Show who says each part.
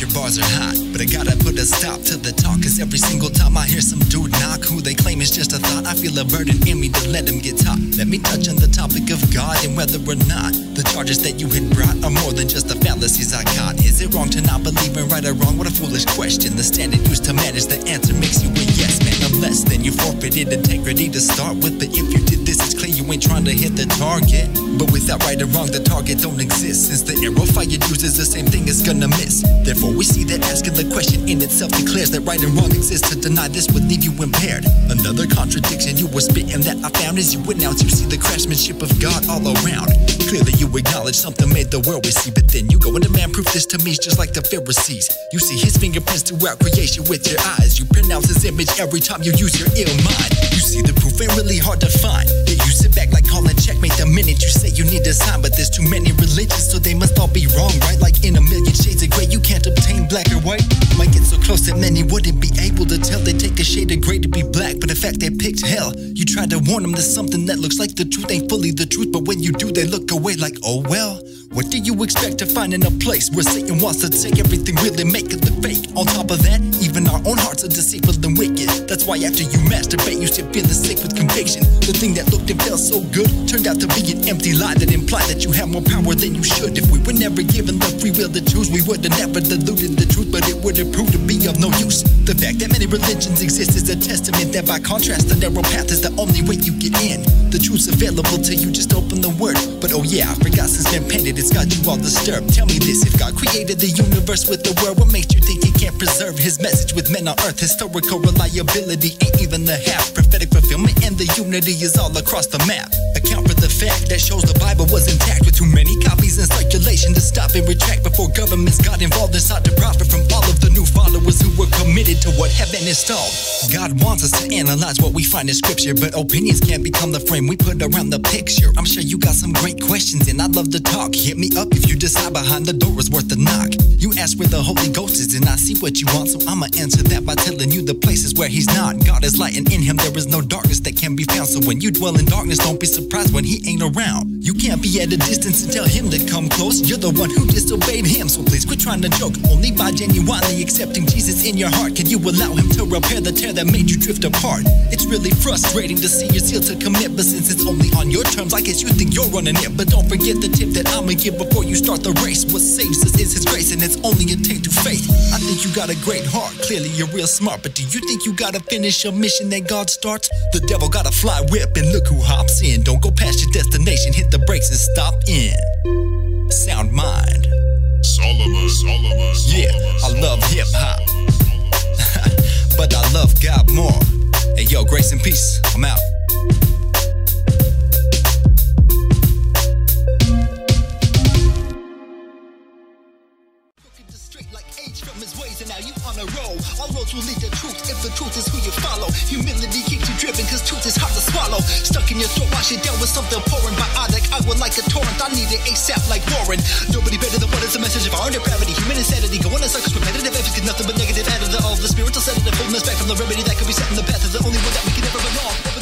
Speaker 1: your bars are hot, but I gotta put a stop to the talk, cause every single time I hear some dude knock, who they claim is just a thought, I feel a burden in me to let them get top. Let me touch on the topic of God and whether or not the charges that you had brought are more than just the fallacies I got. Is it wrong to not believe in right or wrong? What a foolish question. The standard used to manage the answer makes you a yes man, unless then you forfeited integrity to start with. But if you did this, it's clear you ain't trying to hit the target. But without right or wrong, the target don't exist, since the arrow fired uses the same thing it's gonna miss. Therefore we see that asking the question in itself declares that right and wrong exists. To deny this would leave you impaired. Another contradiction you were spitting that I found is you announce you see the craftsmanship of God all around. Clearly you acknowledge something made the world we see, but then you go and demand proof this to me is just like the Pharisees. You see his fingerprints throughout creation with your eyes. You pronounce his image every time you use your ill mind. You see the proof ain't really hard to find. Yeah, you sit back like calling checkmate the minute you say you need a sign. But there's too many religions, so they must all be wrong, right? Like in a million shades of gray, you can't obtain black or white. Might get so close that many wouldn't be able to tell. They take a shade of gray to be black, but in fact they picked hell. You try to warn them that something that looks like the truth ain't fully the truth, but when you do they look away like, oh well. What do you expect to find in a place where Satan wants to take everything, really make it the fake? On top of that, even our own hearts are deceitful and wicked. That's why after you masturbate, you still feel sick with conviction. The thing that looked and felt so good turned out to be an empty lie that implied that you have more power than you should. If we were never given the free will to choose, we would have never diluted the truth, but it would have proved to be of no use. The fact that many religions exist is a testament that by contrast, the narrow path is the only way you get in. The truth's available to you, just open the word. But oh yeah, I forgot since been painted, it's got you all disturbed. Tell me this, if God created the universe with the word, what makes you think he can't preserve his message with men on earth? Historical reliability ain't even the half. Prophetic fulfillment and the unity is all across the map. Account for the fact that shows the Bible was intact, with too many copies in circulation to stop and retract before governments got involved and sought to profit from all of the new followers who were committed to what heaven installed. God wants us to analyze what we find in scripture, but opinions can't become the frame we put around the picture. I'm sure you got some great questions and I'd love to talk. Hit me up if you decide behind the door is worth a knock. You ask where the Holy Ghost is and I see what you want, so I'ma answer that by telling you the places where he's not. God is light and in him there is no darkness that can be found, so when you dwell in darkness don't be surprised when he ain't around. You can't be at a distance and tell him to come close. You're the one who disobeyed him, so please quit trying to joke. Only by genuinely accepting Jesus in your heart can you allow him to repair the tear that made you drift apart. It's really frustrating to see your zeal to commit, but since it's only on your terms, I guess you think you're running it. But don't forget the tip that I'ma give before you start the race. What saves us is his grace, and it's only a take to faith. I think you got a great heart, clearly you're real smart, but do you think you gotta finish your mission that God starts? The devil got a fly whip and look who hops in. Don't go past your destination, hit the brakes and stop in. Sound mind.
Speaker 2: Solomon.
Speaker 1: Yeah, I love hip hop, but I love God more. Hey yo, grace and peace, I'm out. From his ways and now you on a roll. All roads will lead to truth if the truth is who you follow. Humility keeps you driven cause truth is hard to swallow. Stuck in your throat, wash it down with something pouring biotic. I would like a torrent, I need it ASAP like Warren. Nobody better than what is the message of our depravity. Human insanity, go on in circles, repetitive efforts, get nothing but negative added to all the spiritual sedative. Holding us back from the remedy that could be set in the path is the only one that we can ever belong.